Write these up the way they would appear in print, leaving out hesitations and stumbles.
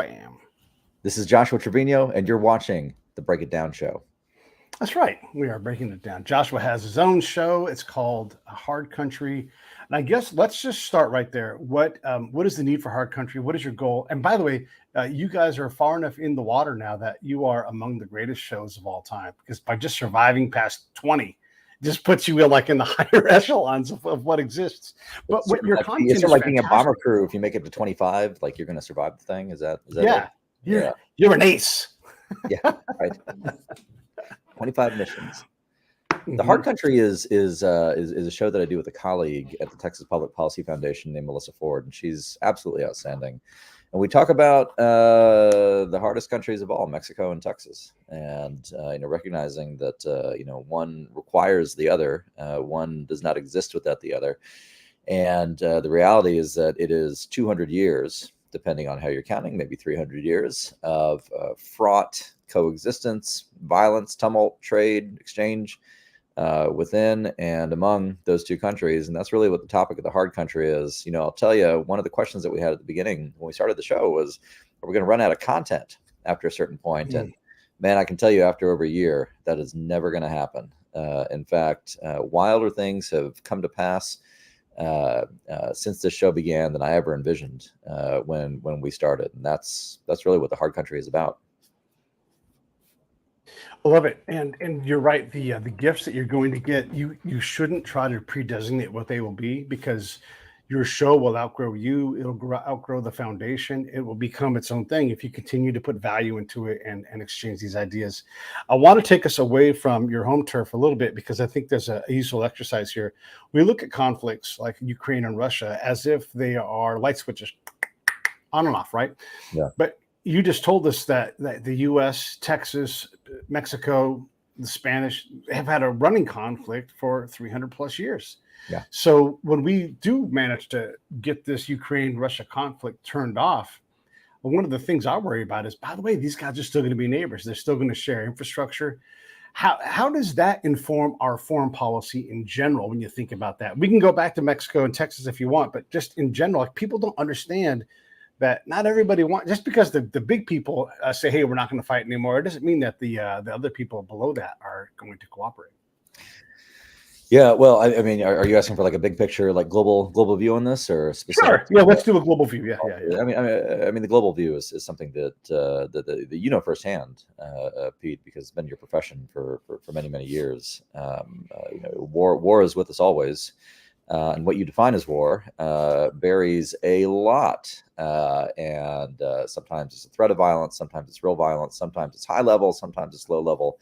Bam. This is Joshua Treviño, and you're watching The Break It Down Show. That's right. We are breaking it down. Joshua has his own show. It's called Hard Country. And I guess let's just start right there. What is the need for Hard Country? What is your goal? And by the way, you guys are far enough in the water now that you are among the greatest shows of all time, because by just surviving past 20 just puts you in the higher echelons of what exists. But what your content is like being a fantastic. bomber crew. If you make it to 25, like you're going to survive the thing. Is that Yeah. You're an ace. Yeah, right. 25 missions. The Hard Country is a show that I do with a colleague at the Texas Public Policy Foundation named Melissa Ford, and she's absolutely outstanding. And we talk about the hardest countries of all, Mexico and Texas, and recognizing that one requires the other, one does not exist without the other, and the reality is that it is 200 years, depending on how you're counting, maybe 300 years of fraught coexistence, violence, tumult, trade, exchange within and among those two countries. And that's really what the topic of the Hard Country is. I'll tell you, one of the questions that we had at the beginning when we started the show was, are we going to run out of content after a certain point? And man, I can tell you after over a year, that is never going to happen. In fact, wilder things have come to pass since this show began than I ever envisioned when we started. And that's really what the Hard Country is about. I love it. And you're right. The gifts that you're going to get, you shouldn't try to pre-designate what they will be, because your show will outgrow you. It'll outgrow the foundation. It will become its own thing if you continue to put value into it and exchange these ideas. I want to take us away from your home turf a little bit, because I think there's a useful exercise here. We look at conflicts like Ukraine and Russia as if they are light switches on and off, right? Yeah. But you just told us that the U.S., Texas, Mexico, the Spanish have had a running conflict for 300 plus years. Yeah. So when we do manage to get this Ukraine-Russia conflict turned off, one of the things I worry about is, by the way, these guys are still going to be neighbors. They're still going to share infrastructure. How does that inform our foreign policy in general when you think about that? We can go back to Mexico and Texas if you want, but just in general, people don't understand that not everybody wants, just because the big people say, hey, we're not going to fight anymore, it doesn't mean that the other people below that are going to cooperate. Yeah, well, I mean, are you asking for like a big picture, like global view on this, or specific? Sure. Yeah, let's do a global view. Yeah. I mean, the global view is something that firsthand, Pete, because it's been your profession for many years. War is with us always. And what you define as war varies a lot. And sometimes it's a threat of violence, sometimes it's real violence, sometimes it's high level, sometimes it's low level.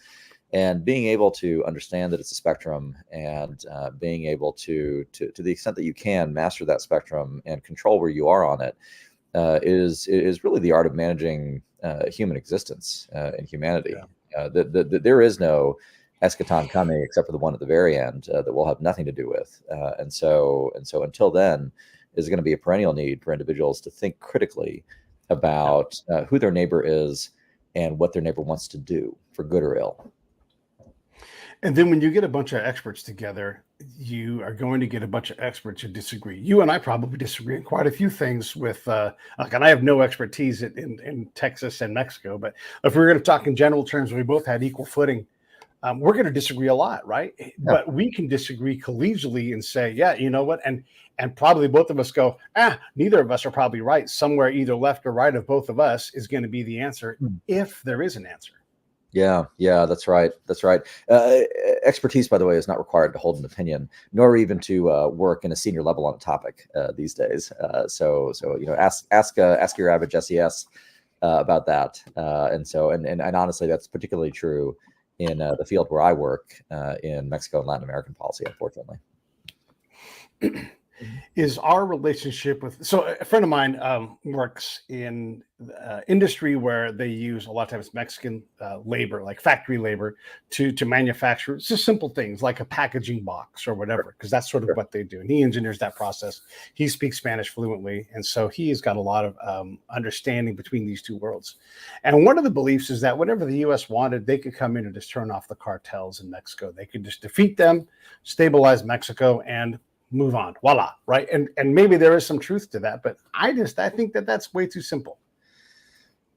And being able to understand that it's a spectrum, and being able to the extent that you can master that spectrum and control where you are on it is really the art of managing human existence and humanity. Yeah. There is no eschaton coming except for the one at the very end that we'll have nothing to do with. And so until then, there's going to be a perennial need for individuals to think critically about who their neighbor is and what their neighbor wants to do, for good or ill. And then when you get a bunch of experts together, you are going to get a bunch of experts who disagree. You and I probably disagree on quite a few things with, and I have no expertise in Texas and Mexico, but if we were going to talk in general terms, we both had equal footing. We're going to disagree a lot, right? Yeah. But we can disagree collegially and say, yeah, you know what? And probably both of us go, neither of us are probably right. Somewhere either left or right of both of us is going to be the answer, if there is an answer. Yeah, that's right. Expertise, by the way, is not required to hold an opinion, nor even to work in a senior level on a topic these days. So ask your average SES about that. And honestly, that's particularly true in the field where I work in Mexico and Latin American policy, unfortunately. Is our relationship with, so a friend of mine works in industry where they use a lot of times Mexican labor, like factory labor, to manufacture just simple things like a packaging box or whatever, because that's sort of what they do. And he engineers that process. He speaks Spanish fluently. And so he's got a lot of understanding between these two worlds. And one of the beliefs is that whatever the U.S. wanted, they could come in and just turn off the cartels in Mexico. They could just defeat them, stabilize Mexico, and move on. Voila. Right. And maybe there is some truth to that, but I think that that's way too simple.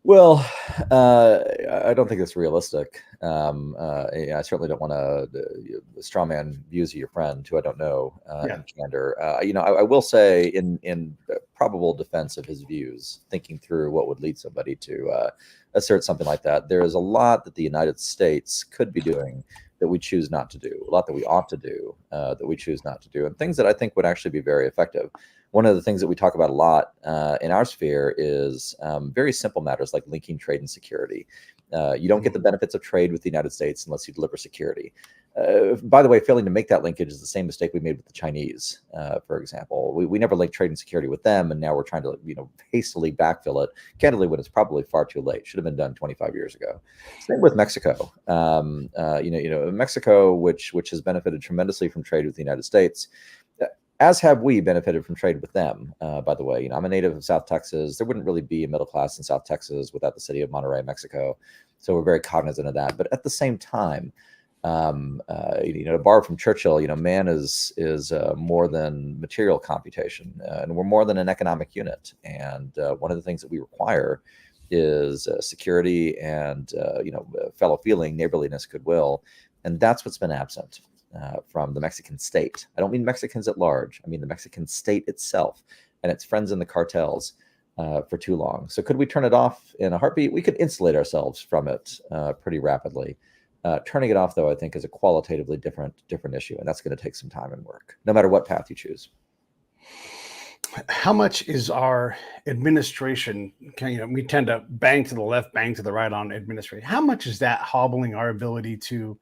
Well, I don't think it's realistic. I certainly don't want to straw man views of your friend who I don't know Yeah. in candor. I will say in probable defense of his views, thinking through what would lead somebody to assert something like that, there is a lot that the United States could be doing that we choose not to do, a lot that we ought to do that we choose not to do, and things that I think would actually be very effective. One of the things that we talk about a lot in our sphere is very simple matters like linking trade and security. You don't get the benefits of trade with the United States unless you deliver security. By the way, failing to make that linkage is the same mistake we made with the Chinese, for example. We never linked trade and security with them, and now we're trying to hastily backfill it, candidly, when it's probably far too late. Should have been done 25 years ago. Same with Mexico. Mexico, which has benefited tremendously from trade with the United States, as have we benefited from trade with them. By the way, I'm a native of South Texas. There wouldn't really be a middle class in South Texas without the city of Monterrey, Mexico. So we're very cognizant of that. But at the same time, to borrow from Churchill, man is more than material computation, and we're more than an economic unit. And one of the things that we require is security and fellow feeling, neighborliness, goodwill, and that's what's been absent from the Mexican state. I don't mean Mexicans at large. I mean the Mexican state itself and its friends in the cartels for too long. So could we turn it off in a heartbeat? We could insulate ourselves from it pretty rapidly. Turning it off, though, I think is a qualitatively different issue, and that's going to take some time and work, no matter what path you choose. How much is our administration, we tend to bang to the left, bang to the right on administration. How much is that hobbling our ability to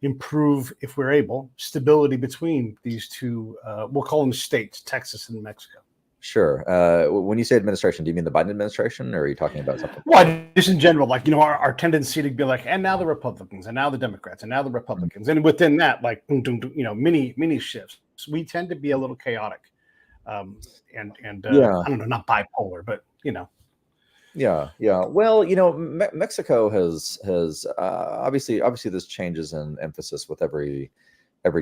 improve, if we're able, stability between these two, we'll call them states, Texas and Mexico? Sure. When you say administration, do you mean the Biden administration, or are you talking about something? Well, just in general, our tendency to be like, and now the Republicans, and now the Democrats, and now the Republicans, and within that, mini shifts. We tend to be a little chaotic, I don't know, not bipolar, but Yeah. Well, Mexico has obviously this changes in emphasis with every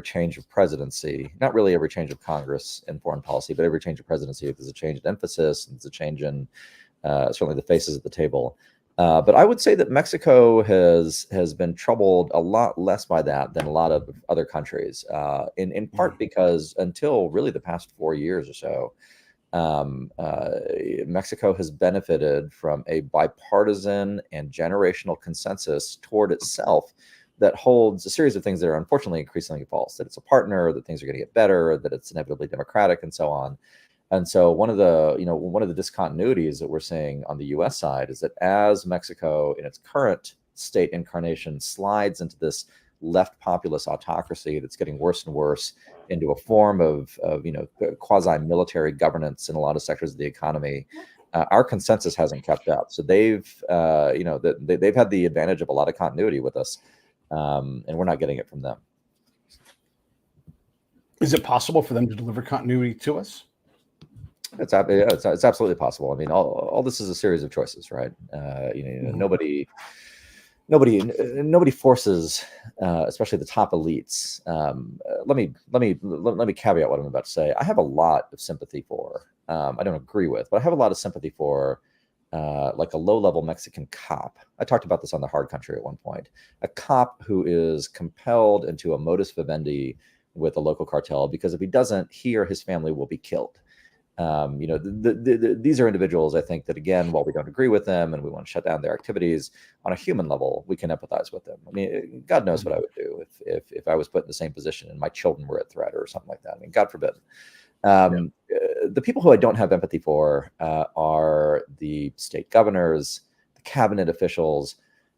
change of presidency. Not really every change of Congress in foreign policy, but every change of presidency. If there's a change in emphasis, there's a change in certainly the faces at the table. But I would say that Mexico has been troubled a lot less by that than a lot of other countries, in part because until really the past 4 years or so, Mexico has benefited from a bipartisan and generational consensus toward itself that holds a series of things that are unfortunately increasingly false, that it's a partner, that things are going to get better, that it's inevitably democratic, and so on. And so one of the discontinuities that we're seeing on the US side is that as Mexico in its current state incarnation slides into this left populist autocracy that's getting worse and worse into a form of quasi-military governance in a lot of sectors of the economy, our consensus hasn't kept up. So they've had the advantage of a lot of continuity with us, and we're not getting it from them. Is it possible for them to deliver continuity to us? It's absolutely possible. I mean, all this is a series of choices, right? Nobody forces, especially the top elites. Let me caveat what I'm about to say. I have a lot of sympathy for. I don't agree with, but I have a lot of sympathy for, like a low-level Mexican cop. I talked about this on the Hard Country at one point. A cop who is compelled into a modus vivendi with a local cartel because if he doesn't, he or his family will be killed. These are individuals, I think, that, again, while we don't agree with them and we want to shut down their activities, on a human level, we can empathize with them. I mean, God knows what I would do if I was put in the same position and my children were at threat or something like that. I mean, God forbid. The people who I don't have empathy for are the state governors, the cabinet officials,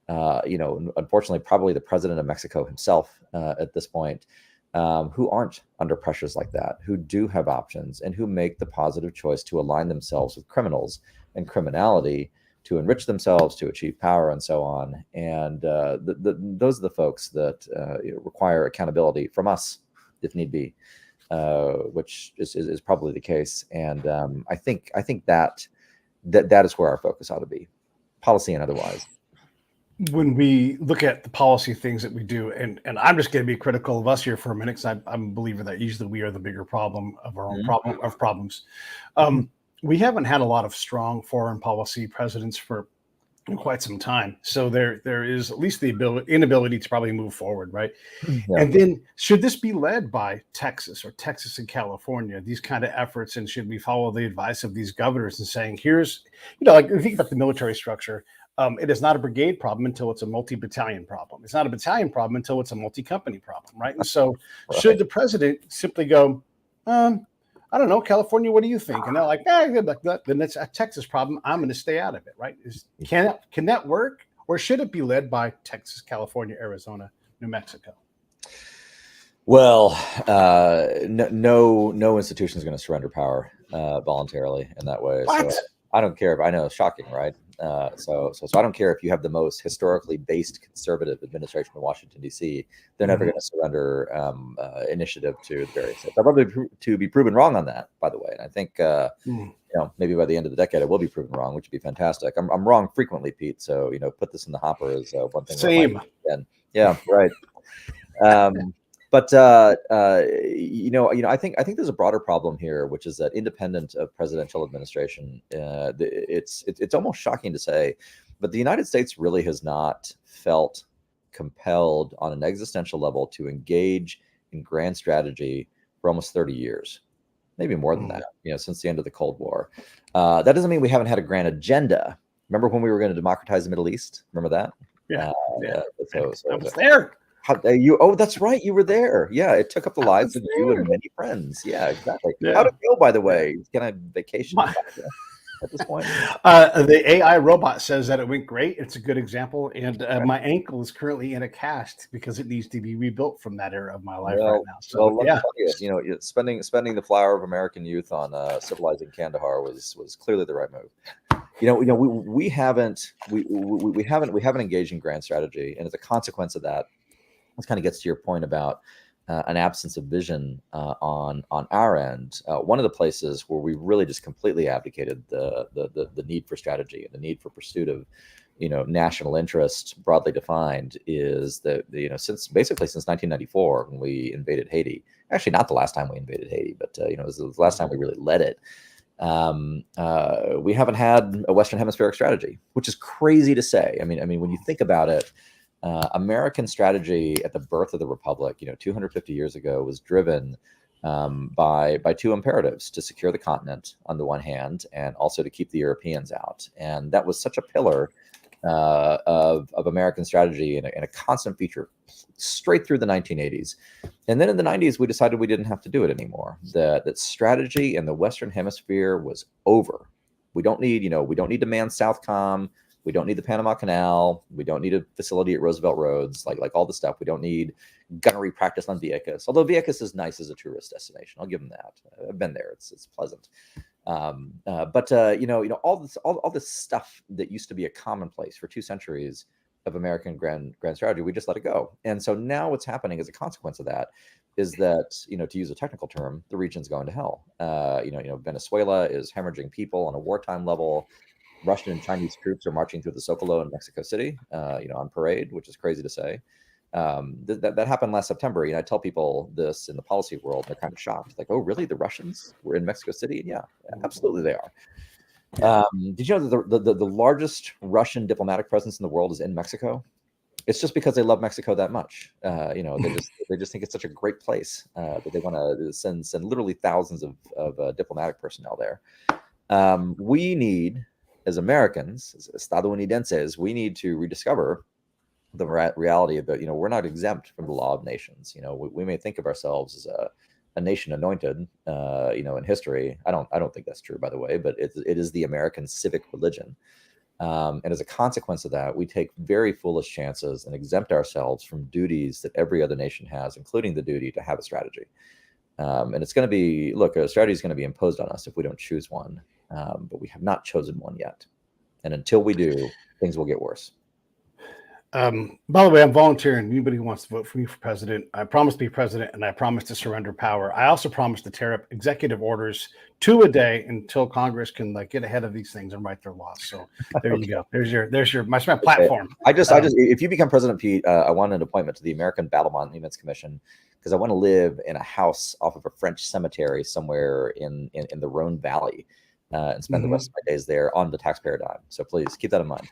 unfortunately, probably the president of Mexico himself at this point, who aren't under pressures like that, who do have options and who make the positive choice to align themselves with criminals and criminality to enrich themselves, to achieve power, and so on. And those are the folks that require accountability from us, if need be, which is probably the case. And I think that is where our focus ought to be, policy and otherwise. When we look at the policy things that we do, and I'm just going to be critical of us here for a minute, because I'm a believer that usually we are the bigger problem of our own problems. We haven't had a lot of strong foreign policy presidents for in quite some time. So there is at least the inability to probably move forward, right? Yeah. And then should this be led by Texas or Texas and California, these kind of efforts, and should we follow the advice of these governors and saying, here's, like if you think about the military structure, it is not a brigade problem until it's a multi-battalion problem. It's not a battalion problem until it's a multi-company problem, right? And so Right. should the president simply go, I don't know, California, what do you think? And they're like, then it's a Texas problem. I'm going to stay out of it, right? Can that work? Or should it be led by Texas, California, Arizona, New Mexico? Well, no institution is going to surrender power voluntarily in that way. What? So I don't care. I know, shocking, right? So I don't care if you have the most historically based conservative administration in Washington, D.C. They're never going to surrender initiative to the various states. I'd love to be proven wrong on that, by the way. And I think maybe by the end of the decade I will be proven wrong, which would be fantastic. I'm wrong frequently, Pete. So put this in the hopper as one thing. Same. Yeah, right. But I think there's a broader problem here, which is that independent of presidential administration, it's almost shocking to say, but the United States really has not felt compelled on an existential level to engage in grand strategy for almost 30 years, maybe more than that. Since the end of the Cold War. That doesn't mean we haven't had a grand agenda. Remember when we were going to democratize the Middle East? Remember that? Yeah. So I was there. Oh, that's right. You were there. Yeah. It took up the lives of you and many friends. Yeah, exactly. Yeah. How'd it go, by the way? Can I vacation at this point? The AI robot says that it went great. It's a good example. And my ankle is currently in a cast because it needs to be rebuilt from that era of my life right now. So, let me tell you, spending the flower of American youth on civilizing Kandahar was clearly the right move. We haven't engaged in grand strategy, and as a consequence of that, this kind of gets to your point about an absence of vision on our end. One of the places where we really just completely abdicated the need for strategy and the need for pursuit of national interest broadly defined is that since 1994 when we invaded Haiti. Actually, not the last time we invaded Haiti, but it was the last time we really led it. We haven't had a Western Hemispheric strategy, which is crazy to say. I mean, when you think about it. American strategy at the birth of the Republic, 250 years ago, was driven by two imperatives: to secure the continent on the one hand, and also to keep the Europeans out. And that was such a pillar of American strategy and a constant feature straight through the 1980s. And then in the 90s, we decided we didn't have to do it anymore. That strategy in the Western Hemisphere was over. We don't need to man Southcom. We don't need the Panama Canal. We don't need a facility at Roosevelt Roads, like all the stuff. We don't need gunnery practice on Vieques. Although Vieques is nice as a tourist destination, I'll give them that. I've been there; it's pleasant. But all this stuff that used to be a commonplace for 2 centuries of American grand strategy, we just let it go. And so now what's happening as a consequence of that is that to use a technical term, the region's going to hell. Venezuela is hemorrhaging people on a wartime level. Russian and Chinese troops are marching through the Zocalo in Mexico City, on parade, which is crazy to say. That happened last September. I tell people this in the policy world, they're kind of shocked. Like, oh, really? The Russians were in Mexico City? And yeah, absolutely they are. Did you know that the largest Russian diplomatic presence in the world is in Mexico? It's just because they love Mexico that much. They just think it's such a great place that they want to send literally thousands of diplomatic personnel there. We need, as Americans, as estadounidenses, we need to rediscover the reality of that. We're not exempt from the law of nations. We may think of ourselves as a nation anointed, in history. I don't think that's true, by the way, but it is the American civic religion. And as a consequence of that, we take very foolish chances and exempt ourselves from duties that every other nation has, including the duty to have a strategy. And it's going to be, a strategy is going to be imposed on us if we don't choose one. But we have not chosen one yet. And until we do, things will get worse. By the way, I'm volunteering. Anybody who wants to vote for me for president, I promise to be president, and I promise to surrender power. I also promise to tear up executive orders 2 a day until Congress can get ahead of these things and write their laws. So there you go. There's my platform. Okay. If you become president, Pete, I want an appointment to the American Battle Monuments Commission, because I want to live in a house off of a French cemetery somewhere in the Rhone Valley. And spend the rest of my days there on the taxpayer dime. So please keep that in mind.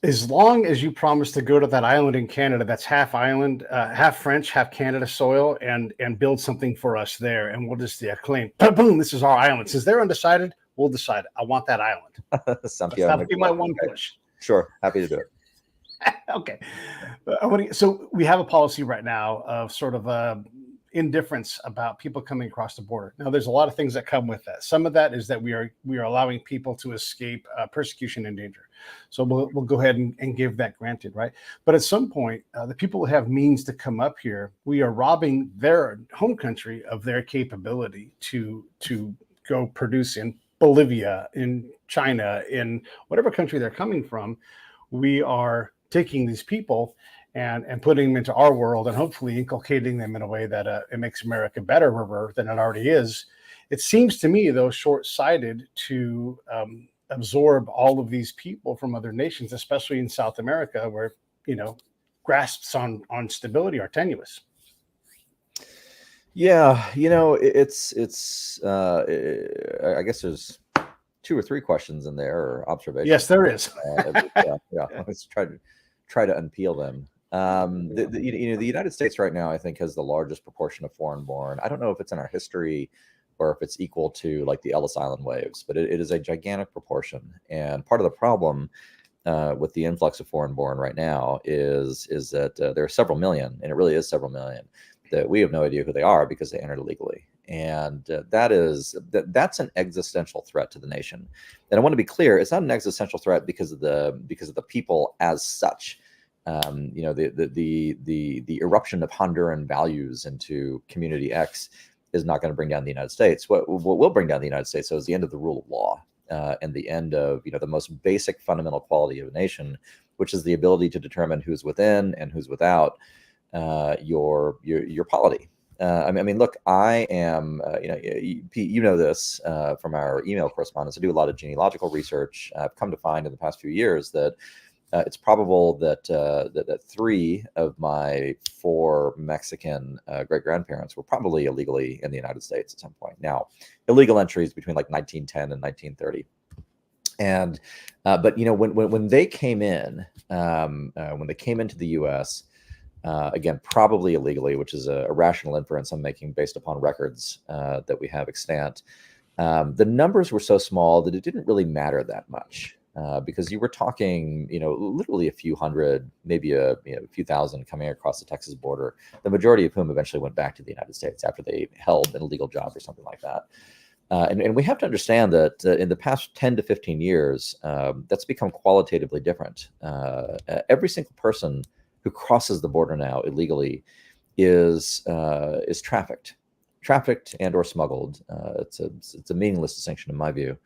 As long as you promise to go to that island in Canada that's half island, half French, half Canada soil, and build something for us there, and we'll just claim, boom, this is our island. Since they're undecided, we'll decide. I want that island. That'll be my one push. Sure, happy to do it. Okay. So we have a policy right now of sort of indifference about people coming across the border. Now, there's a lot of things that come with that. Some of that is that we are allowing people to escape persecution and danger. So we'll go ahead and give that granted, right? But at some point, the people who have means to come up here, we are robbing their home country of their capability to go produce in Bolivia, in China, in whatever country they're coming from. We are taking these people and putting them into our world and hopefully inculcating them in a way that it makes America better than it already is. It seems to me, though, short-sighted to absorb all of these people from other nations, especially in South America, where, grasps on stability are tenuous. Yeah, it's I guess there's 2 or 3 questions in there, or observations. Yes, there is. Yeah. Let's try to unpeel them. The United States right now, I think, has the largest proportion of foreign-born. I don't know if it's in our history or if it's equal to like the Ellis Island waves, but it is a gigantic proportion. And part of the problem with the influx of foreign-born right now is that there are several million, and it really is several million, that we have no idea who they are because they entered illegally. And that's an existential threat to the nation. And I want to be clear, it's not an existential threat because of the people as such. The eruption of Honduran values into community X is not going to bring down the United States. What will bring down the United States is the end of the rule of law and the end of the most basic fundamental quality of a nation, which is the ability to determine who's within and who's without your polity. I mean, look, I am, Pete, this from our email correspondence. I do a lot of genealogical research. I've come to find in the past few years that it's probable that 3 of my 4 Mexican great-grandparents were probably illegally in the United States at some point. Now, illegal entries between like 1910 and 1930. And but when they came in, when they came into the U.S., again, probably illegally, which is a rational inference I'm making based upon records that we have extant. The numbers were so small that it didn't really matter that much because you were talking, literally a few hundred, maybe a few thousand coming across the Texas border, the majority of whom eventually went back to the United States after they held an illegal job or something like that. And we have to understand that in the past 10 to 15 years, that's become qualitatively different. Every single person who crosses the border now illegally is trafficked and or smuggled. It's a meaningless distinction in my view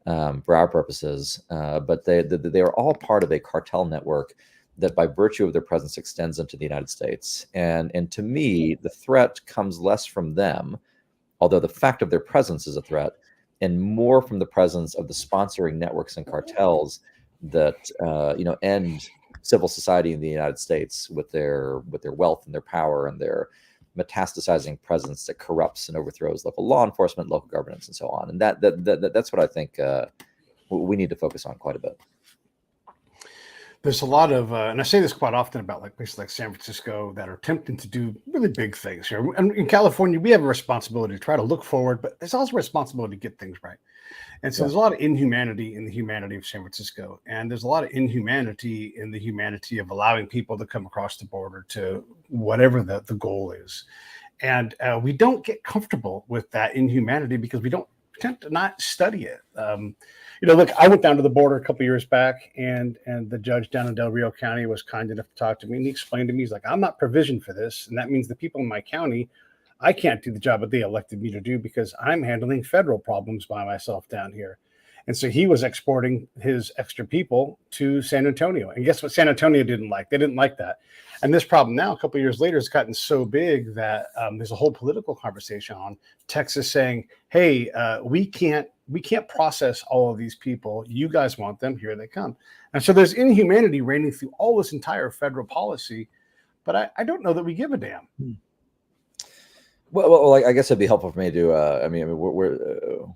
for our purposes, but they are all part of a cartel network that by virtue of their presence extends into the United States. And to me, the threat comes less from them, although the fact of their presence is a threat, and more from the presence of the sponsoring networks and cartels that end civil society in the United States with their wealth and their power and their metastasizing presence that corrupts and overthrows local law enforcement, local governance, and so on. And that's what I think we need to focus on quite a bit. There's a lot of, and I say this quite often about places like San Francisco that are attempting to do really big things here. And in California, we have a responsibility to try to look forward, but there's also a responsibility to get things right. And so there's a lot of inhumanity in the humanity of San Francisco. And there's a lot of inhumanity in the humanity of allowing people to come across the border to whatever the goal is. And we don't get comfortable with that inhumanity because we tend to not study it. Look, I went down to the border a couple of years back, and the judge down in Del Rio County was kind enough to talk to me, and he explained to me, he's like, I'm not provisioned for this, and that means the people in my county, I can't do the job that they elected me to do because I'm handling federal problems by myself down here. And so he was exporting his extra people to San Antonio. And guess what San Antonio didn't like? They didn't like that. And this problem now, a couple of years later, has gotten so big that there's a whole political conversation on Texas saying, hey, we can't process all of these people. You guys want them, here they come. And so there's inhumanity reigning through all this entire federal policy, but I don't know that we give a damn. Well, I guess it'd be helpful for me to.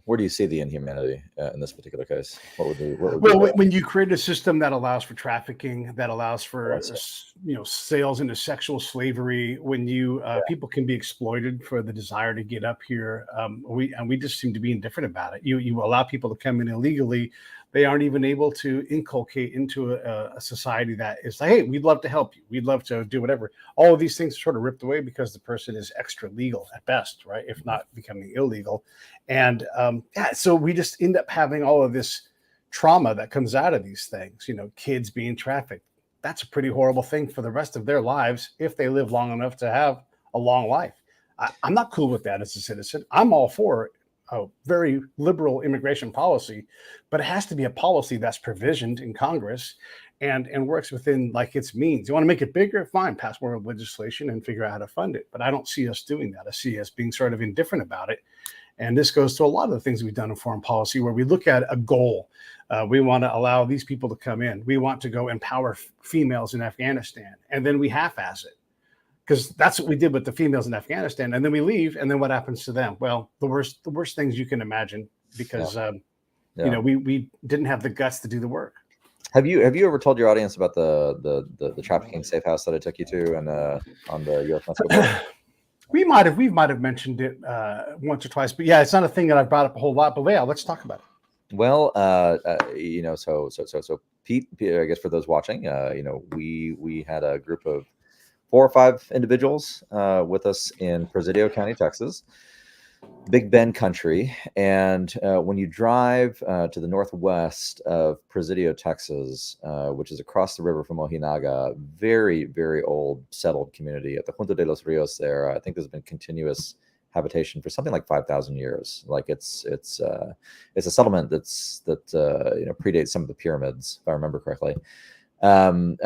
Where do you see the inhumanity in this particular case? What would be Well, the? when you create a system that allows for trafficking, that allows Oh, I for see. sales into sexual slavery, when you Yeah. people can be exploited for the desire to get up here, we just seem to be indifferent about it. You allow people to come in illegally, they aren't even able to inculcate into a society that is like, hey, we'd love to help you, we'd love to do whatever. All of these things are sort of ripped away because the person is extra legal at best, right? If not becoming illegal, and yeah, so we just end up having all of this trauma that comes out of these things, kids being trafficked. That's a pretty horrible thing for the rest of their lives if they live long enough to have a long life. I'm not cool with that as a citizen. I'm all for a very liberal immigration policy, but it has to be a policy that's provisioned in Congress and works within like its means. You want to make it bigger? Fine, pass more legislation and figure out how to fund it. But I don't see us doing that. I see us being sort of indifferent about it. And this goes to a lot of the things we've done in foreign policy, where we look at a goal. We want to allow these people to come in. We want to go empower females in Afghanistan. And then we half-ass it, because that's what we did with the females in Afghanistan. And then we leave. And then what happens to them? Well, the worst things you can imagine, because we didn't have the guts to do the work. Have you ever told your audience about the trafficking safe house that I took you to and on the U.S. Mexico border? We might have mentioned it once or twice, but yeah, it's not a thing that I've brought up a whole lot. But yeah, let's talk about it. Well, so Pete, I guess for those watching, we had a group of 4 or 5 individuals with us in Presidio County, Texas, Big Bend country. And when you drive to the northwest of Presidio, Texas, which is across the river from Ojinaga, very, very old settled community at the Junta de los Rios there. I think there's been continuous habitation for something like 5,000 years. Like it's a settlement that predates some of the pyramids, if I remember correctly. When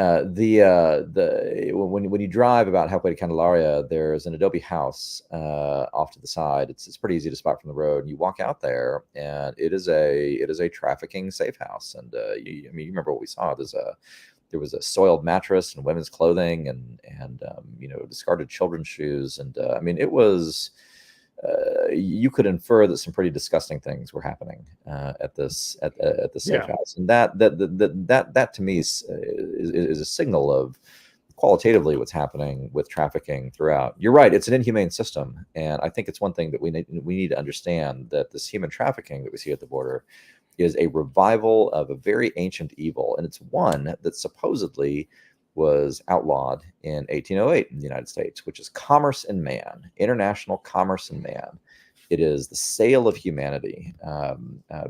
you drive about halfway to Candelaria, there's an adobe house off to the side. It's pretty easy to spot from the road. And you walk out there, and it is a trafficking safe house. And you remember what we saw? There was a soiled mattress and women's clothing and discarded children's shoes. And it was. You could infer that some pretty disgusting things were happening at the safe house, and that to me is a signal of qualitatively what's happening with trafficking throughout. You're right; it's an inhumane system, and I think it's one thing that we need to understand, that this human trafficking that we see at the border is a revival of a very ancient evil, and it's one that supposedly was outlawed in 1808 in the United States, which is commerce in man, international commerce in man. It is the sale of humanity,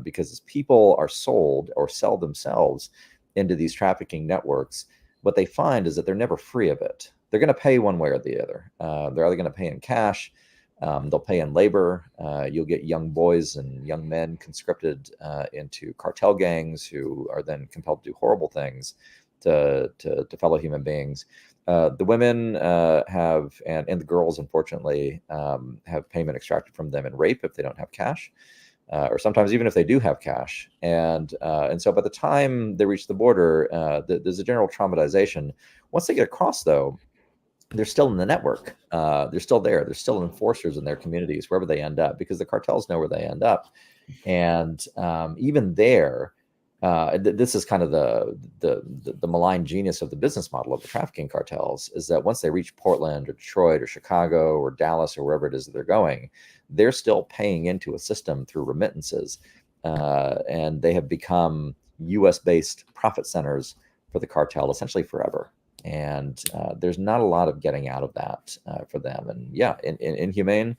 because as people are sold or sell themselves into these trafficking networks, what they find is that they're never free of it. They're going to pay one way or the other. They're either going to pay in cash, they'll pay in labor. You'll get young boys and young men conscripted into cartel gangs who are then compelled to do horrible things to fellow human beings. The women have, and the girls, unfortunately, have payment extracted from them in rape if they don't have cash, or sometimes even if they do have cash. And so by the time they reach the border, there's a general traumatization. Once they get across, though, they're still in the network. They're still there. They're still enforcers in their communities, wherever they end up, because the cartels know where they end up. And even there, this is kind of the malign genius of the business model of the trafficking cartels, is that once they reach Portland or Detroit or Chicago or Dallas or wherever it is that they're going, they're still paying into a system through remittances, and they have become U.S.-based profit centers for the cartel essentially forever. And there's not a lot of getting out of that for them. And yeah, inhumane,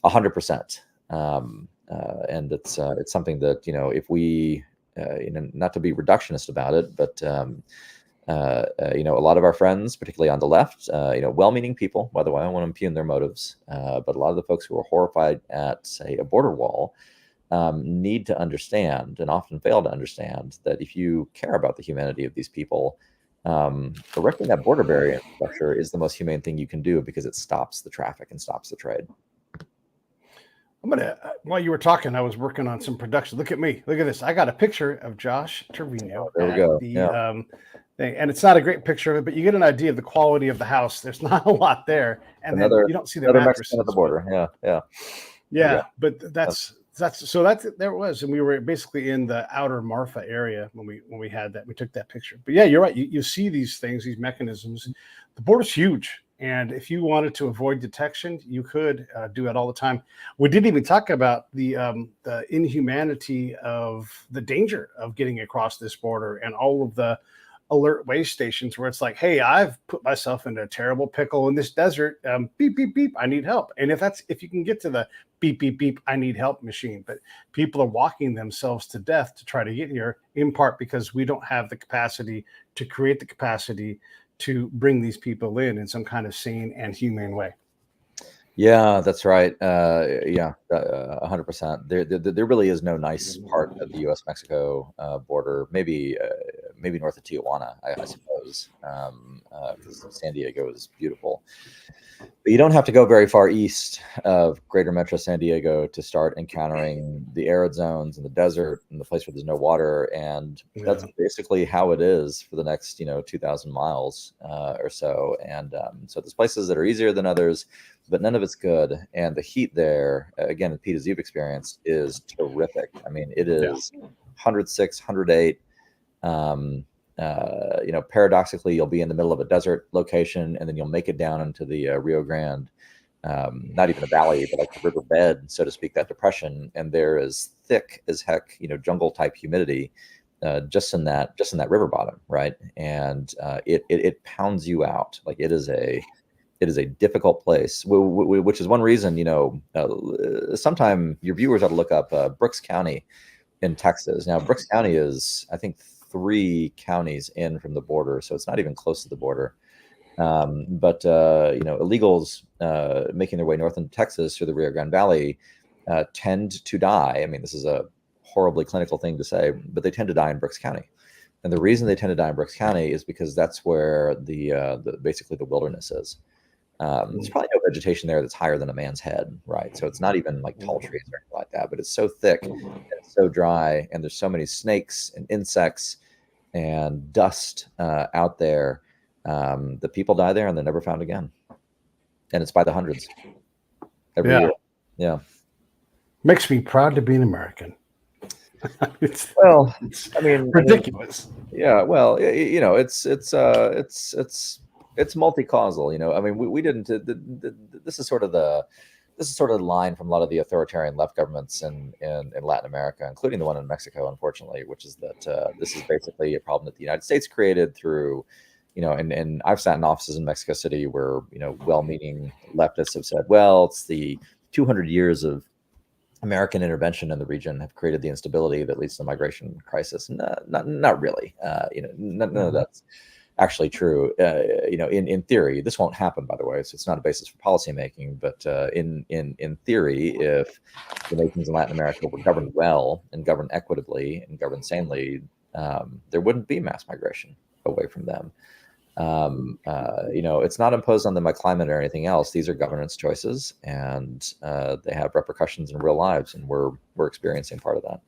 100%. And it's something that, if we not to be reductionist about it, but a lot of our friends, particularly on the left, well-meaning people, by the way, I don't want to impugn their motives, but a lot of the folks who are horrified at, say, a border wall, need to understand, and often fail to understand, that if you care about the humanity of these people, erecting that border barrier infrastructure is the most humane thing you can do, because it stops the traffic and stops the trade. I'm gonna while you were talking, I was working on some production. Look at me. Look at this. I got a picture of Josh Treviño There we at go. the Yeah. thing, and it's not a great picture of it, but you get an idea of the quality of the house. There's not a lot there, and then Another you don't see the another Mexican at the mattresses, but border. Yeah. Yeah. There we go. yeah, but that's so that's there it was, and we were basically in the outer Marfa area when we had that. We took that picture. But yeah, you're right. You see these things, these mechanisms. The border's huge, and if you wanted to avoid detection, you could do it all the time. We didn't even talk about the inhumanity of the danger of getting across this border and all of the alert way stations where it's like, hey, I've put myself into a terrible pickle in this desert. Beep, beep, beep, I need help. And if you can get to the beep, beep, beep, I need help machine, but people are walking themselves to death to try to get here, in part because we don't have the capacity to create the capacity to bring these people in some kind of sane and humane way. Yeah, that's right. Yeah, 100%. There really is no nice part of the U.S.-Mexico border. Maybe north of Tijuana, I suppose, because San Diego is beautiful. But you don't have to go very far east of Greater Metro San Diego to start encountering the arid zones and the desert and the place where there's no water. And that's basically how it is for the next 2,000 miles or so. And so there's places that are easier than others, but none of it's good. And the heat there, again, Pete, as you've experienced, is terrific. I mean, it is 106, 108. Paradoxically, you'll be in the middle of a desert location, and then you'll make it down into the Rio Grande, not even a valley, but like a riverbed, so to speak, that depression, and there is thick as heck, jungle type humidity, just in that river bottom, right? And it pounds you out. Like it is a difficult place, which is one reason, sometime your viewers ought to look up Brooks County in Texas. Now, Brooks County is, I think, 3 counties in from the border, so it's not even close to the border. But illegals making their way north into Texas through the Rio Grande Valley tend to die. I mean, this is a horribly clinical thing to say, but they tend to die in Brooks County. And the reason they tend to die in Brooks County is because that's where basically the wilderness is. There's probably no vegetation there that's higher than a man's head, right? So it's not even like tall trees or anything like that, but it's so thick and it's so dry, and there's so many snakes and insects and dust out there. The people die there and they're never found again, and it's by the hundreds every year. Yeah, makes me proud to be an American. It's ridiculous. Well, it's multi-causal. I mean, we didn't. This is sort of the line from a lot of the authoritarian left governments in Latin America, including the one in Mexico, unfortunately, which is that this is basically a problem that the United States created through, and I've sat in offices in Mexico City where, well-meaning leftists have said, well, it's the 200 years of American intervention in the region have created the instability that leads to the migration crisis. Not really. None of that's actually true. In theory, this won't happen, by the way, so it's not a basis for policymaking. But in theory, if the nations in Latin America were governed well and governed equitably and governed sanely, there wouldn't be mass migration away from them. It's not imposed on them by climate or anything else. These are governance choices, and they have repercussions in real lives, and we're experiencing part of that.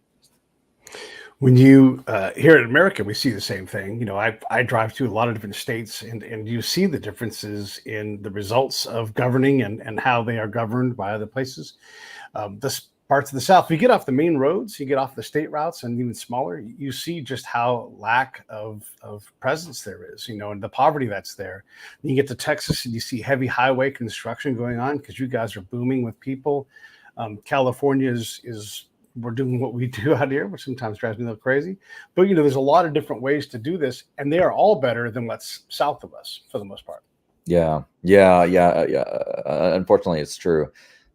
When you here in America, we see the same thing. I drive to a lot of different states, and you see the differences in the results of governing and how they are governed by other places. This parts of the South, you get off the main roads, you get off the state routes, and even smaller, you see just how lack of presence there is, and the poverty that's there. You get to Texas and you see heavy highway construction going on because you guys are booming with people. California is we're doing what we do out here, which sometimes drives me a little crazy. But, there's a lot of different ways to do this, and they are all better than what's south of us for the most part. Yeah. Unfortunately, it's true.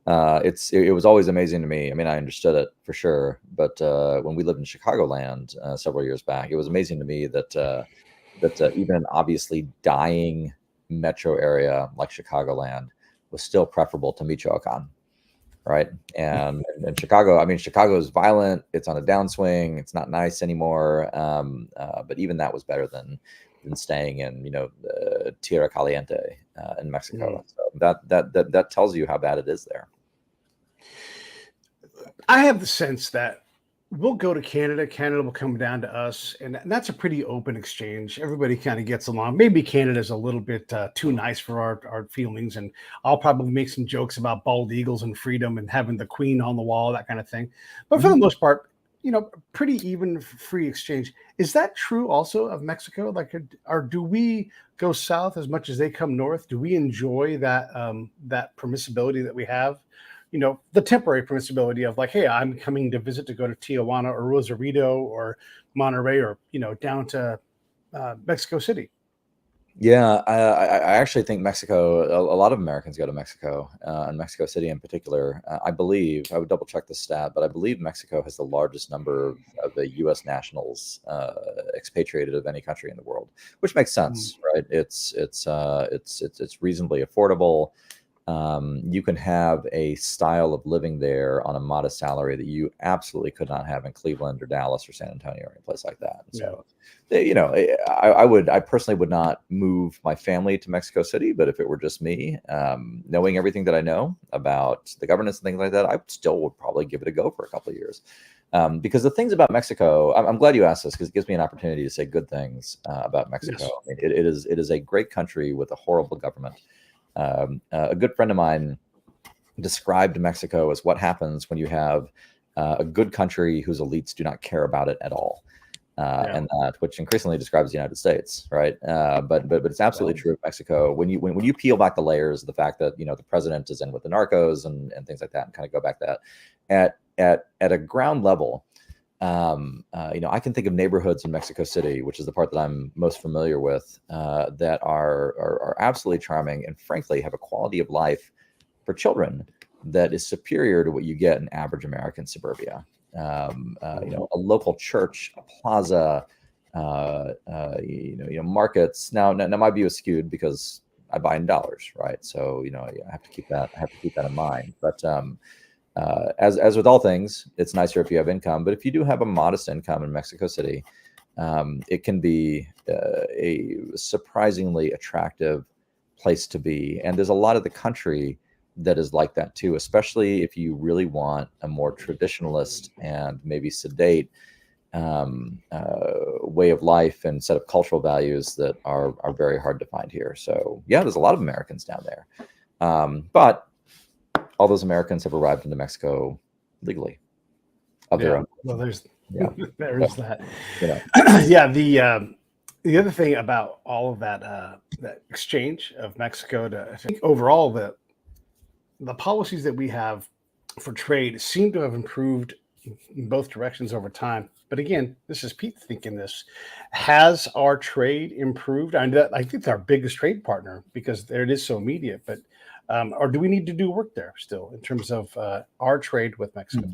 It was always amazing to me. I mean, I understood it for sure, but when we lived in Chicagoland several years back, it was amazing to me that even an obviously dying metro area like Chicagoland was still preferable to Michoacan, right? And Chicago, I mean, Chicago is violent. It's on a downswing. It's not nice anymore. But even that was better than staying in, Tierra Caliente in Mexico. So that tells you how bad it is there. I have the sense that we'll go to Canada, Canada will come down to us, and that's a pretty open exchange. Everybody kind of gets along. Maybe Canada's a little bit too nice for our feelings, and I'll probably make some jokes about bald eagles and freedom and having the queen on the wall, that kind of thing. But for the most part, pretty even free exchange. Is that true also of Mexico? Like, or do we go south as much as they come north? Do we enjoy that permissibility that we have? The temporary permissibility of like, hey, I'm coming to visit to go to Tijuana or Rosarito or Monterey or, down to Mexico City. Yeah, I actually think Mexico, a lot of Americans go to Mexico, and Mexico City in particular. I believe, I would double check the stat, but I believe Mexico has the largest number of the U.S. nationals expatriated of any country in the world, which makes sense, right? It's reasonably affordable. You can have a style of living there on a modest salary that you absolutely could not have in Cleveland or Dallas or San Antonio or any place like that. And so, I personally would not move my family to Mexico City, but if it were just me, knowing everything that I know about the governance and things like that, I still would probably give it a go for a couple of years. Because the things about Mexico, I'm glad you asked this because it gives me an opportunity to say good things about Mexico. Yes. I mean, it is a great country with a horrible government. A good friend of mine described Mexico as what happens when you have a good country whose elites do not care about it at all, and that which increasingly describes the United States, right? But it's absolutely true of Mexico. When you peel back the layers of the fact that the president is in with the narcos and things like that, and kind of go back that at a ground level. I can think of neighborhoods in Mexico City, which is the part that I'm most familiar with, that are absolutely charming and frankly have a quality of life for children that is superior to what you get in average American suburbia. A local church, a plaza, markets. Now my view is skewed because I buy in dollars, right? So I have to keep that in mind. But as with all things, it's nicer if you have income. But if you do have a modest income in Mexico City, it can be a surprisingly attractive place to be. And there's a lot of the country that is like that too, especially if you really want a more traditionalist and maybe sedate way of life and set of cultural values that are very hard to find here. So yeah, there's a lot of Americans down there. But all those Americans have arrived into Mexico legally of their own. Well, there is that. The other thing about all of that exchange of Mexico I think overall the policies that we have for trade seem to have improved in both directions over time. But again, this is Pete thinking this. Has our trade improved? I think it's our biggest trade partner because it is so immediate, but or do we need to do work there still in terms of our trade with Mexico?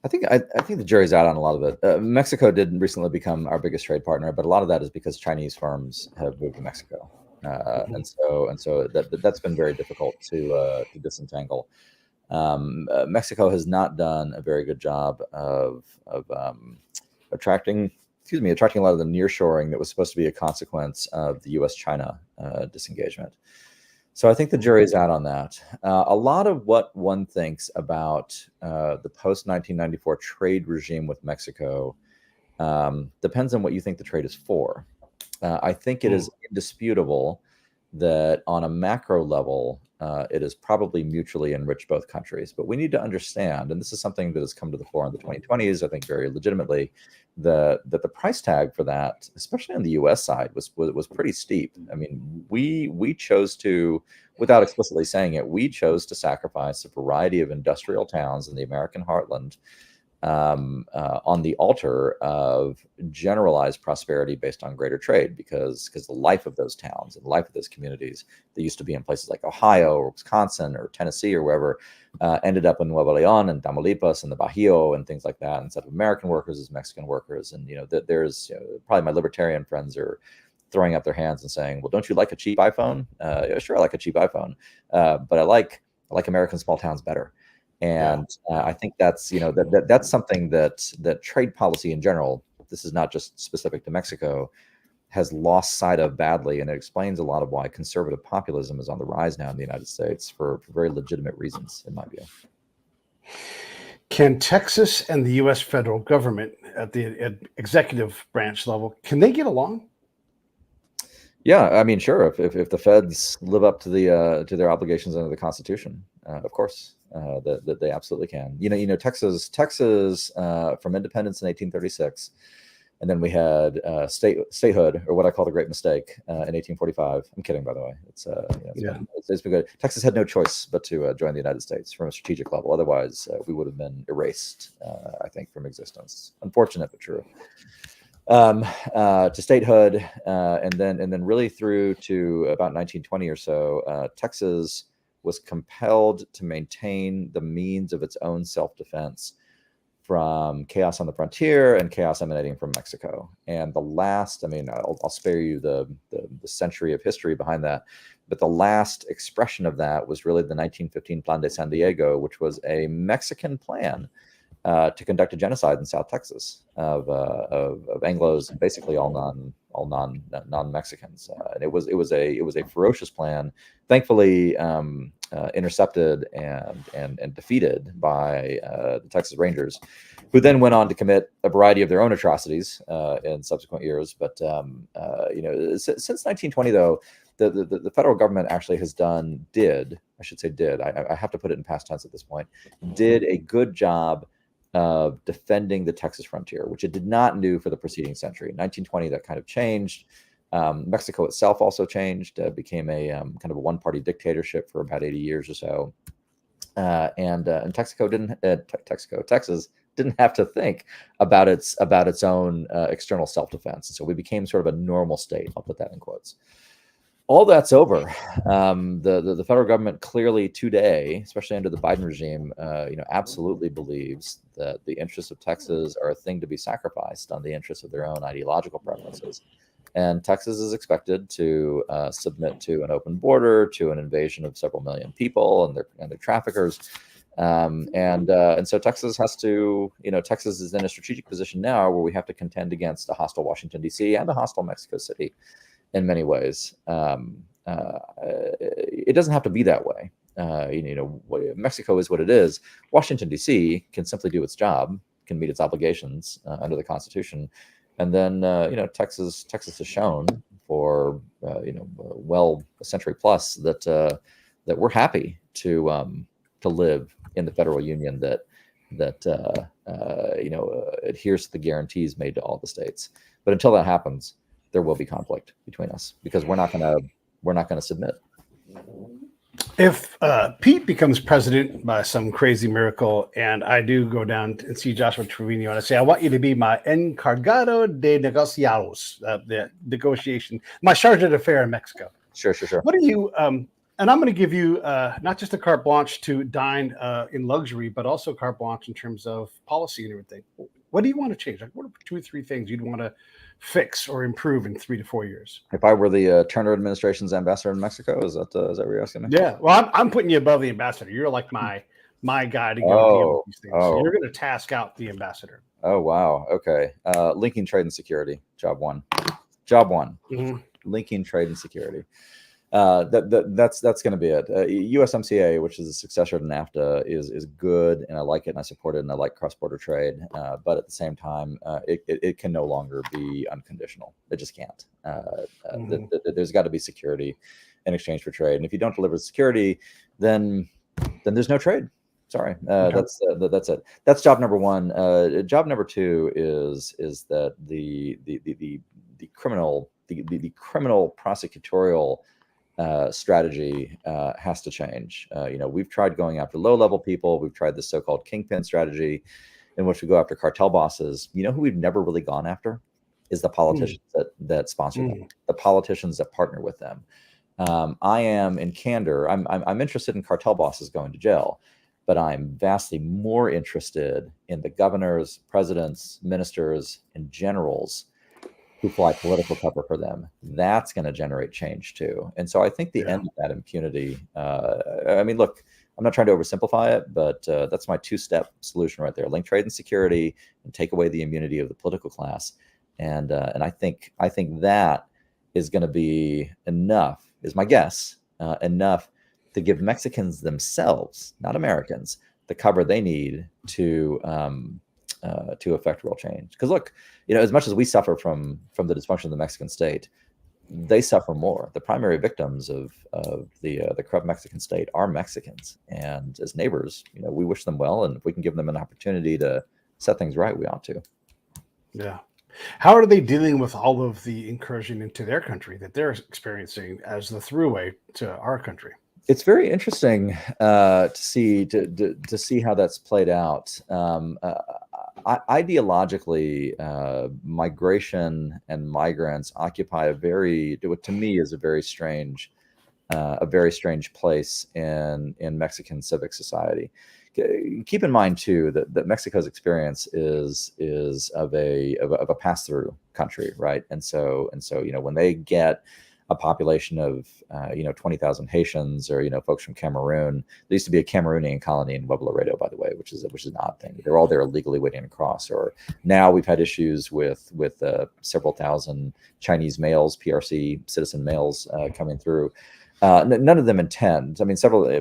I think the jury's out on a lot of it. Mexico did recently become our biggest trade partner, but a lot of that is because Chinese firms have moved to Mexico, and so that's been very difficult to disentangle. Mexico has not done a very good job of attracting a lot of the nearshoring that was supposed to be a consequence of the U.S.-China disengagement. So I think the jury's out on that. A lot of what one thinks about the post-1994 trade regime with Mexico depends on what you think the trade is for. I think it is indisputable that on a macro level, it has probably mutually enriched both countries. But we need to understand, and this is something that has come to the fore in the 2020s, I think very legitimately, that the price tag for that, especially on the U.S. side, was pretty steep. I mean, we chose to, without explicitly saying it, we chose to sacrifice a variety of industrial towns in the American heartland on the altar of generalized prosperity based on greater trade, because the life of those towns and the life of those communities that used to be in places like Ohio or Wisconsin or Tennessee or wherever ended up in Nuevo Leon and Tamaulipas and the Bajío and things like that. Instead of American workers as Mexican workers. And there's probably my libertarian friends are throwing up their hands and saying, well, don't you like a cheap iPhone? Yeah, sure, I like a cheap iPhone, but I like American small towns better. And I think that's that's something that trade policy in general, this is not just specific to Mexico, has lost sight of badly, and it explains a lot of why conservative populism is on the rise now in the United States for very legitimate reasons, in my view. Can Texas and the U.S. federal government at the executive branch level, can they get along? Yeah, I mean, sure. If the feds live up to their obligations under the Constitution, of course, that they absolutely can. Texas from independence in 1836, and then we had statehood, or what I call the Great Mistake, in 1845. I'm kidding, by the way. It's been good. Texas had no choice but to join the United States from a strategic level. Otherwise, we would have been erased, I think, from existence. Unfortunate, but true. To statehood, and then really through to about 1920 or so, Texas was compelled to maintain the means of its own self-defense from chaos on the frontier and chaos emanating from Mexico. And I'll spare you the century of history behind that, but the last expression of that was really the 1915 Plan de San Diego, which was a Mexican plan to conduct a genocide in South Texas of Anglos, basically all non-Mexicans. And it was a ferocious plan, thankfully intercepted and defeated by the Texas Rangers, who then went on to commit a variety of their own atrocities in subsequent years. But since 1920, though, the federal government actually did I have to put it in past tense at this point, did a good job of defending the Texas frontier, which it did not do for the preceding century. In 1920, that kind of changed. Mexico itself also changed, became a kind of a one-party dictatorship for about 80 years or so. And Texas didn't have to think about its own external self-defense. So we became sort of a normal state. I'll put that in quotes. All that's over. The federal government clearly today, especially under the Biden regime, absolutely believes that the interests of Texas are a thing to be sacrificed on the interests of their own ideological preferences. And Texas is expected to submit to an open border, to an invasion of several million people and their traffickers. And so Texas Texas is in a strategic position now where we have to contend against a hostile Washington, D.C. and a hostile Mexico City. In many ways, it doesn't have to be that way. Mexico is what it is. Washington, D.C. can simply do its job, can meet its obligations under the Constitution, and then Texas has shown for a century plus that we're happy to live in the federal union that adheres to the guarantees made to all the states. But until that happens, there will be conflict between us because we're not going to submit. If Pete becomes president by some crazy miracle, and I do go down and see Joshua Treviño and I say, I want you to be my encargado de negociados, the negotiation, my charge d'affaires in Mexico. Sure. What do you, and I'm going to give you not just a carte blanche to dine in luxury, but also carte blanche in terms of policy and everything. What do you want to change? Like, what are 2 or 3 things you'd want to fix or improve in 3 to 4 years? If I were the Turner administration's ambassador in Mexico, is that what you're asking me? Yeah. Well, I'm putting you above the ambassador. You're like my guy to go deal with these things. So you're going to task out the ambassador. Oh, wow. Okay. Linking trade and security. Job one. Mm-hmm. Linking trade and security. That's going to be it. USMCA, which is a successor to NAFTA, is good, and I like it, and I support it, and I like cross-border trade. But at the same time, it can no longer be unconditional. It just can't. There's got to be security in exchange for trade, and if you don't deliver security, then there's no trade. Sorry, okay. That's it. That's job number one. Job number two is that the criminal prosecutorial strategy has to change. We've tried going after low-level people. We've tried the so-called kingpin strategy, in which we go after cartel bosses. You know who we've never really gone after is the politicians that sponsor them, the politicians that partner with them. I am, in candor, I'm interested in cartel bosses going to jail, but I'm vastly more interested in the governors, presidents, ministers, and generals who fly political cover for them. That's going to generate change too. And so I think the end of that impunity, look, I'm not trying to oversimplify it, but that's my 2-step solution right there. Link trade and security and take away the immunity of the political class. And I think that is going to be enough, is my guess, enough to give Mexicans themselves, not Americans, the cover they need to affect real change. Because look, as much as we suffer from the dysfunction of the Mexican state, they suffer more. The primary victims of the corrupt Mexican state are Mexicans, and as neighbors, we wish them well, and if we can give them an opportunity to set things right, we ought to. Yeah. How are they dealing with all of the incursion into their country that they're experiencing as the throughway to our country? It's very interesting to see how that's played out. Ideologically, migration and migrants occupy what to me is a very strange place in Mexican civic society. Keep in mind too that Mexico's experience is of a pass-through country, right? And so when they get a population of 20,000 Haitians or folks from Cameroon. There used to be a Cameroonian colony in Pueblo Laredo, by the way, which is an odd thing. They're all there illegally waiting to cross. Or now we've had issues with several thousand Chinese males, PRC citizen males coming through. None of them intend. I mean,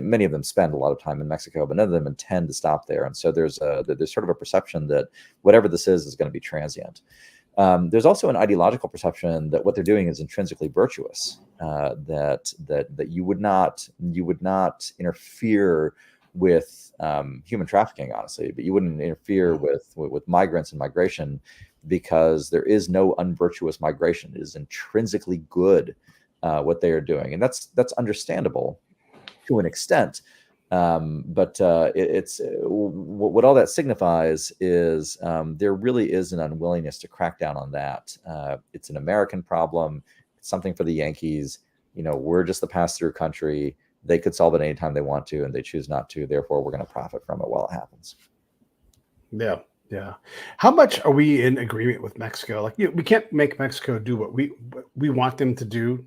many of them spend a lot of time in Mexico, but none of them intend to stop there. And so there's sort of a perception that whatever this is going to be transient. There's also an ideological perception that what they're doing is intrinsically virtuous. That you would not interfere with human trafficking, honestly, but you wouldn't interfere with migrants and migration because there is no unvirtuous migration. It is intrinsically good what they are doing, and that's understandable to an extent. But it's what all that signifies is there really is an unwillingness to crack down on that. It's an American problem. It's something for the Yankees. We're just the pass-through country. They could solve it anytime they want to, and they choose not to. Therefore, we're going to profit from it while it happens. Yeah. Yeah. How much are we in agreement with Mexico? Like, we can't make Mexico do what we want them to do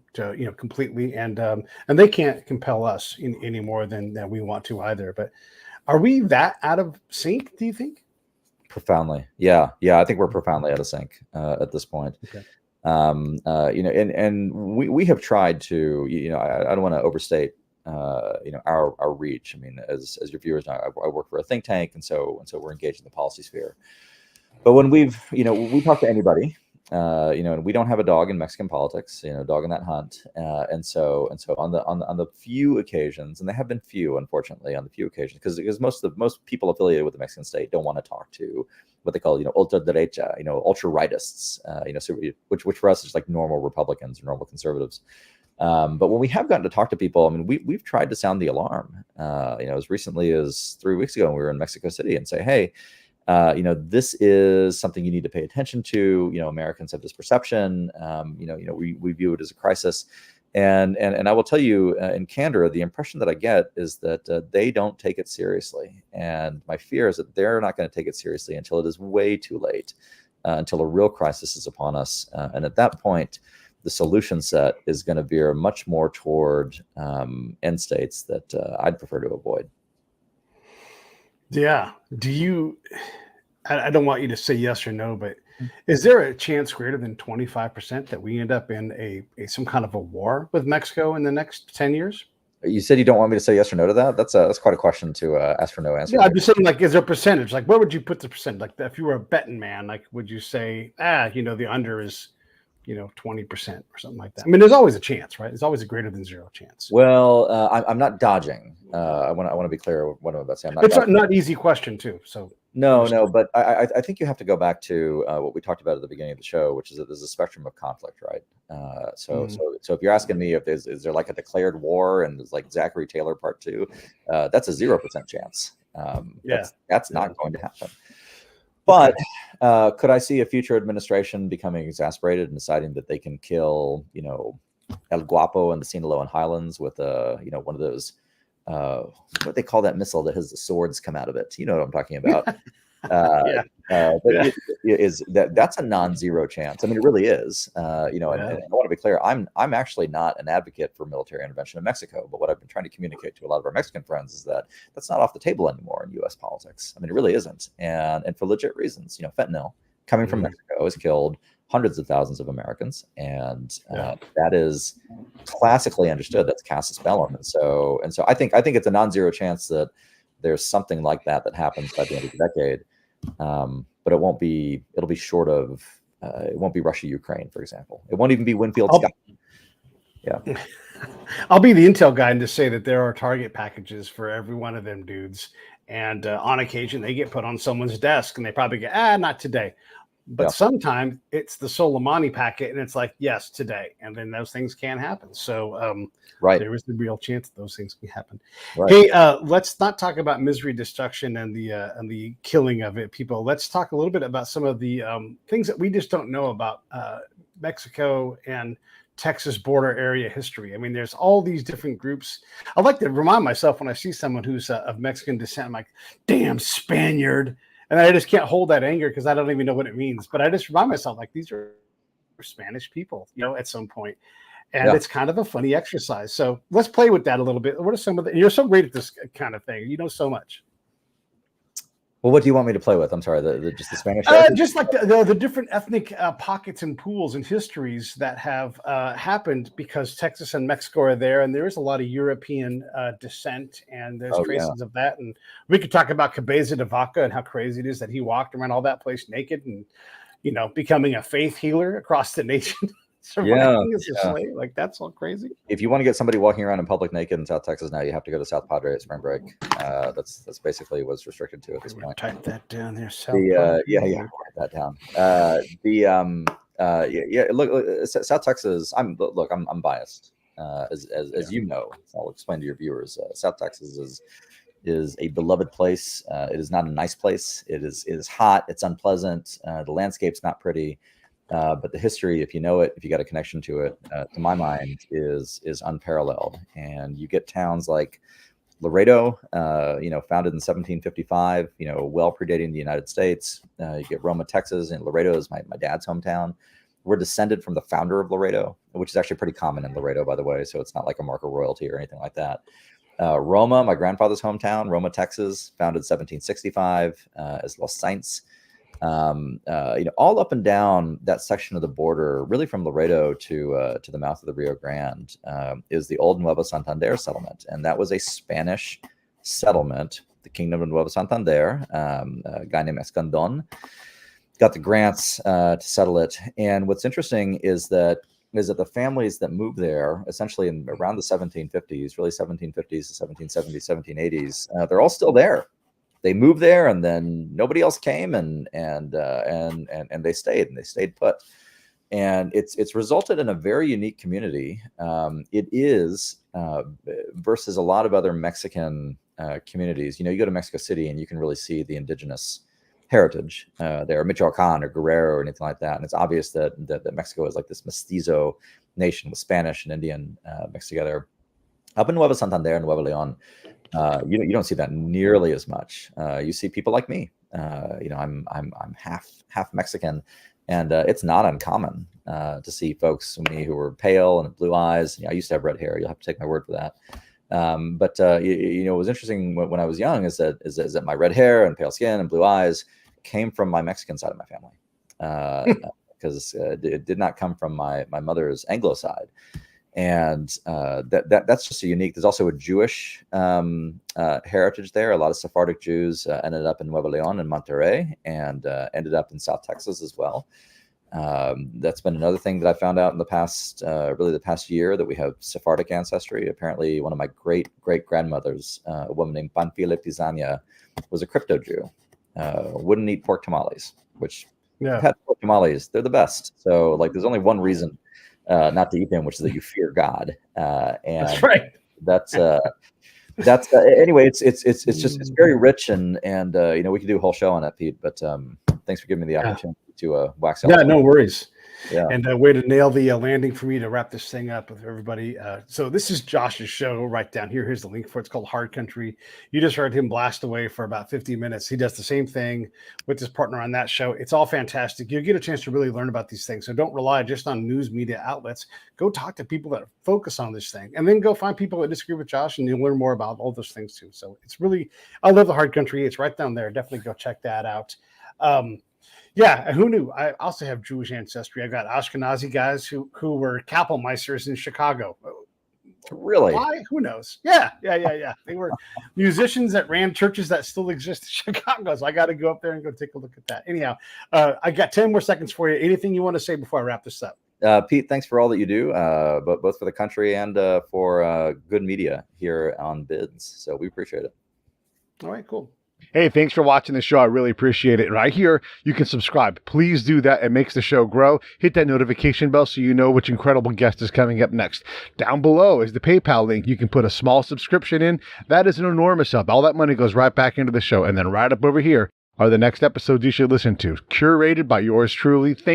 completely. And they can't compel us any more than we want to either. But are we that out of sync, do you think? Profoundly. Yeah. I think we're profoundly out of sync at this point. Okay. And we have tried to, I don't want to overstate our reach. I mean, as your viewers know, I work for a think tank, and so we're engaged in the policy sphere. But when we talk to anybody, and we don't have a dog in Mexican politics, dog in that hunt. And so on the few occasions, and they have been few, unfortunately, on the few occasions, because most people affiliated with the Mexican state don't want to talk to what they call, ultraderecha, ultra rightists, so which for us is like normal Republicans or normal conservatives. But when we have gotten to talk to people, I mean, we've tried to sound the alarm, as recently as 3 weeks ago when we were in Mexico City, and say, hey, this is something you need to pay attention to. Americans have this perception. We view it as a crisis, and I will tell you in candor, the impression that I get is that they don't take it seriously, and my fear is that they're not going to take it seriously until it is way too late, until a real crisis is upon us, and at that point, the solution set is going to veer much more toward end states that I'd prefer to avoid. Yeah. I don't want you to say yes or no, but is there a chance greater than 25% that we end up in some kind of a war with Mexico in the next 10 years? You said you don't want me to say yes or no to that? That's quite a question to ask for no answer. Yeah, I'm just saying, like, is there a percentage? Like, where would you put the percent? Like, if you were a betting man, like, would you say, the under is 20% or something like that? I mean, there's always a chance, right? There's always a greater than zero chance. Well, I'm not dodging. I want to be clear what I'm about to say. It's not an easy question too. So no, but I think you have to go back to what we talked about at the beginning of the show, which is that there's a spectrum of conflict, right? So if you're asking me if is there like a declared war and there's like Zachary Taylor Part 2, that's a 0% chance. That's not going to happen. But could I see a future administration becoming exasperated and deciding that they can kill, El Guapo and the Sinaloan Highlands with one of those, what they call that missile that has the swords come out of it? You know what I'm talking about? That's a non-zero chance. I mean, it really is. And I want to be clear. I'm actually not an advocate for military intervention in Mexico. But what I've been trying to communicate to a lot of our Mexican friends is that that's not off the table anymore in U.S. politics. I mean, it really isn't, and for legit reasons. Fentanyl coming from Mexico has killed hundreds of thousands of Americans, and that is classically understood. That's casus bellum, and so I think it's a non-zero chance that there's something like that happens by the end of the decade. But it'll be short of, it won't be Russia, Ukraine, for example. It won't even be Winfield Scott. Yeah. I'll be the intel guy and just say that there are target packages for every one of them dudes. And on occasion, they get put on someone's desk and they probably get, not today. But sometimes it's the Soleimani packet and it's like, yes, today. And then those things can happen. So there is the real chance those things can happen. Right. Hey, let's not talk about misery, destruction, and the killing of it, people. Let's talk a little bit about some of the things that we just don't know about Mexico and Texas border area history. I mean, there's all these different groups. I like to remind myself when I see someone who's of Mexican descent, I'm like, damn Spaniard. And I just can't hold that anger because I don't even know what it means. But I just remind myself, like, these are Spanish people, at some point. And it's kind of a funny exercise. So let's play with that a little bit. What are some of the, you're so great at this kind of thing. You know so much. Well, what do you want me to play with? I'm sorry, just the Spanish? Just like the different ethnic pockets and pools and histories that have happened because Texas and Mexico are there, and there is a lot of European descent, and there's traces of that. And we could talk about Cabeza de Vaca and how crazy it is that he walked around all that place naked and, becoming a faith healer across the nation. Surviving as a slave, like that's all crazy. If you want to get somebody walking around in public naked in South Texas now, you have to go to South Padre at spring break. That's basically what's restricted to at this point. Type that down there. Write that down. Look, South Texas. I'm biased, as you know. I'll explain to your viewers. South Texas is a beloved place. It is not a nice place. It is hot. It's unpleasant. The landscape's not pretty. But the history, if you know it, if you got a connection to it, to my mind, is unparalleled. And you get towns like Laredo, founded in 1755, well predating the United States. You get Roma, Texas, and Laredo is my dad's hometown. We're descended from the founder of Laredo, which is actually pretty common in Laredo, by the way. So it's not like a mark of royalty or anything like that. Roma, my grandfather's hometown, Roma, Texas, founded 1765 as Los Saints. All up and down that section of the border, really from Laredo to the mouth of the Rio Grande, is the old Nueva Santander settlement. And that was a Spanish settlement, the Kingdom of Nueva Santander. A guy named Escandon got the grants to settle it. And what's interesting is that the families that moved there, essentially around the 1750s, really 1750s to 1770s, 1780s, they're all still there. They moved there, and then nobody else came, and they stayed put. And it's resulted in a very unique community. It is versus a lot of other Mexican communities. You go to Mexico City, and you can really see the indigenous heritage there, Michoacan or Guerrero or anything like that. And it's obvious that Mexico is like this mestizo nation with Spanish and Indian mixed together. Up in Nueva Santander and Nuevo León, you don't see that nearly as much. You see people like me. I'm half Mexican, and it's not uncommon to see folks like me who are pale and blue eyes. I used to have red hair. You'll have to take my word for that. But what was interesting when I was young is that my red hair and pale skin and blue eyes came from my Mexican side of my family, because it did not come from my mother's Anglo side. And that's just a unique. There's also a Jewish heritage there. A lot of Sephardic Jews ended up in Nuevo León and Monterrey, and ended up in South Texas as well. That's been another thing that I found out in the past, really the past year, that we have Sephardic ancestry. Apparently, one of my great grandmothers, a woman named Panfila Pizania, was a crypto Jew. Wouldn't eat pork tamales, which I've had pork tamales. They're the best. So there's only one reason not to eat them, which is that you fear God. And that's right. That's anyway. It's very rich, and we could do a whole show on that, Pete. But thanks for giving me the opportunity to wax out. Yeah, no worries. Yeah. And a way to nail the landing for me to wrap this thing up with everybody. So this is Josh's show right down here. Here's the link for it. It's called Hard Country. You just heard him blast away for about 50 minutes. He does the same thing with his partner on that show. It's all fantastic. You'll get a chance to really learn about these things. So don't rely just on news media outlets. Go talk to people that focus on this thing, and then go find people that disagree with Josh, and you'll learn more about all those things too. So it's really, I love the Hard Country. It's right down there. Definitely go check that out. Yeah, who knew? I also have Jewish ancestry. I got Ashkenazi guys who were Kapellmeisters in Chicago. Really? Why? Who knows? Yeah. They were musicians that ran churches that still exist in Chicago. So I got to go up there and go take a look at that. Anyhow, I got 10 more seconds for you. Anything you want to say before I wrap this up? Pete, thanks for all that you do, but both for the country and for good media here on Bids. So we appreciate it. All right, cool. Hey, thanks for watching the show. I really appreciate it. Right here, you can subscribe. Please do that. It makes the show grow. Hit that notification bell so you know which incredible guest is coming up next. Down below is the PayPal link. You can put a small subscription in. That is an enormous help. All that money goes right back into the show. And then right up over here are the next episodes you should listen to, curated by yours truly.